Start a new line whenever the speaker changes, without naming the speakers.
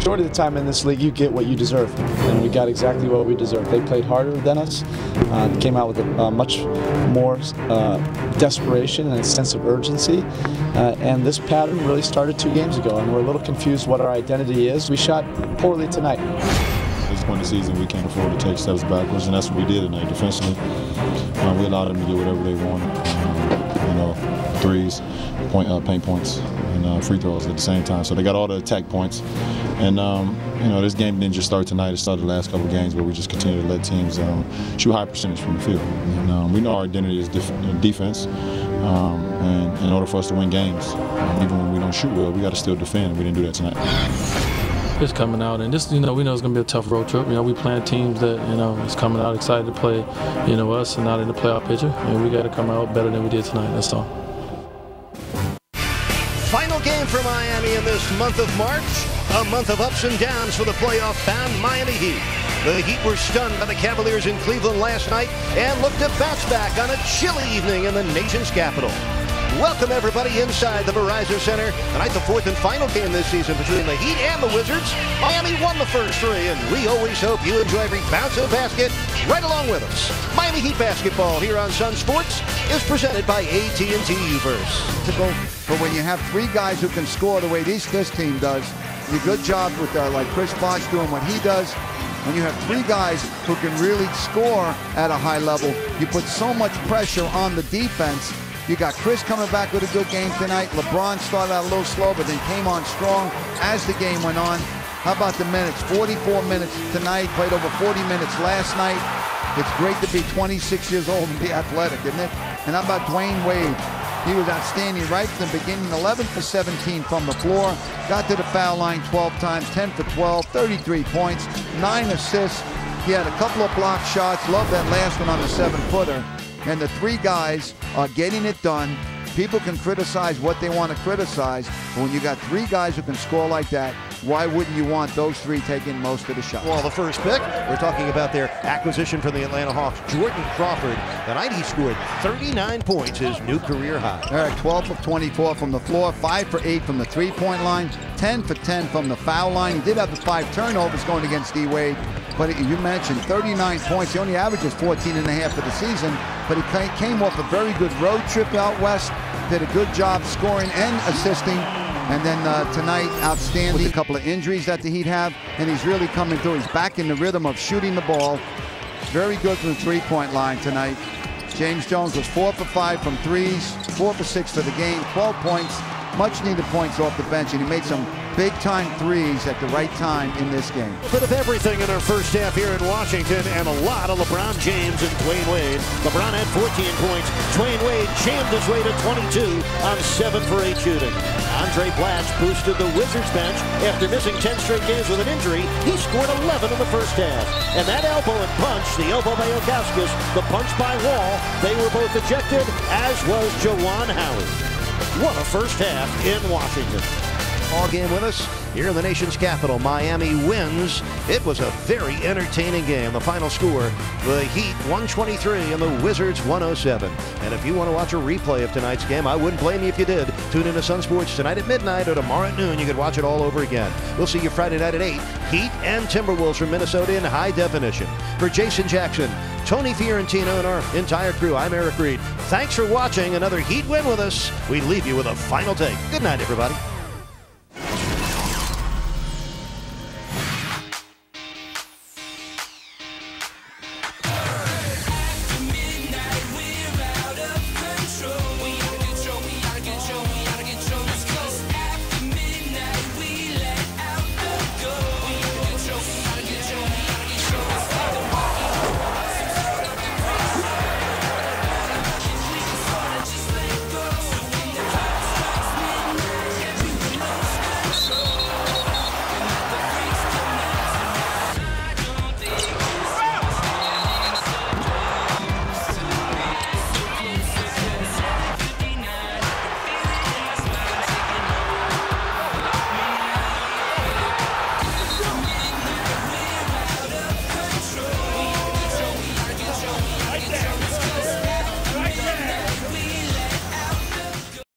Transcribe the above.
Majority of the time in this league, you get what you deserve, and we got exactly what we deserved. They played harder than us, came out with a much more desperation and a sense of urgency, and this pattern really started 2 games ago, and we're a little confused what our identity is. We shot poorly tonight.
At this point in the season, we can't afford to take steps backwards, and that's what we did tonight. Defensively, we allowed them to get whatever they wanted. Threes, paint points, and free throws at the same time. So they got all the attack points. And this game didn't just start tonight. It started the last couple of games where we just continue to let teams shoot high percentage from the field. And we know our identity is defense. And in order for us to win games, even when we don't shoot well, we got to still defend. And we didn't do that tonight.
It's coming out, and this, we know it's going to be a tough road trip. We playing teams that, is coming out excited to play, us and not in the playoff picture. And we got to come out better than we did tonight. That's all.
Final game for Miami in this month of March, a month of ups and downs for the playoff-bound Miami Heat. The Heat were stunned by the Cavaliers in Cleveland last night and looked to bounce back on a chilly evening in the nation's capital. Welcome everybody inside the Verizon Center. Tonight, the 4th and final game this season between the Heat and the Wizards. Miami won the first 3, and we always hope you enjoy every bounce of the basket right along with us. Miami Heat basketball here on Sunsports is presented by AT&T UVerse.
But when you have 3 guys who can score the way this team does, you good job with like Chris Bosh doing what he does. When you have 3 guys who can really score at a high level, you put so much pressure on the defense. You got Chris coming back with a good game tonight. LeBron started out a little slow, but then came on strong as the game went on. How about the minutes? 44 minutes tonight, played over 40 minutes last night. It's great to be 26 years old and be athletic, isn't it? And how about Dwayne Wade? He was outstanding right from the beginning, 11 for 17 from the floor. Got to the foul line 12 times, 10 for 12, 33 points, 9 assists. He had a couple of block shots. Love that last one on the 7-footer. And the 3 guys are getting it done. People can criticize what they want to criticize, but when you got 3 guys who can score like that, why wouldn't you want those 3 taking most of the shots?
Well, the first pick, we're talking about their acquisition from the Atlanta Hawks, Jordan Crawford. Tonight he scored 39 points, his new career high.
All right, 12 for 24 from the floor, 5 for 8 from the 3-point line, 10 for 10 from the foul line. He did have the 5 turnovers going against D-Wade, but you mentioned 39 points. He only averages 14.5 for the season, but he came off a very good road trip out west, did a good job scoring and assisting. And then tonight, outstanding. With a couple of injuries that the Heat have, and he's really coming through. He's back in the rhythm of shooting the ball. Very good from the 3-point line tonight. James Jones was 4 for 5 from threes, 4 for 6 for the game, 12 points, much needed points off the bench, and he made some big-time threes at the right time in this game.
A bit of everything in our first half here in Washington, and a lot of LeBron James and Dwayne Wade. LeBron had 14 points. Dwayne Wade jammed his way to 22 on 7 for 8 shooting. Andre Blatch boosted the Wizards bench after missing 10 straight games with an injury. He scored 11 in the first half. And that elbow and punch, the elbow by Ilgauskas, the punch by Wall, they were both ejected, as was Jawan Howard. What a first half in Washington. All game with us here in the nation's capital. Miami wins. It was a very entertaining game. The final score, the Heat 123 and the Wizards 107. And if you want to watch a replay of tonight's game, I wouldn't blame you if you did. Tune in to Sunsports tonight at midnight or tomorrow at noon. You can watch it all over again. We'll see you Friday night at 8. Heat and Timberwolves from Minnesota in high definition. For Jason Jackson, Tony Fiorentino, and our entire crew, I'm Eric Reed. Thanks for watching another Heat win with us. We leave you with a final take. Good night, everybody.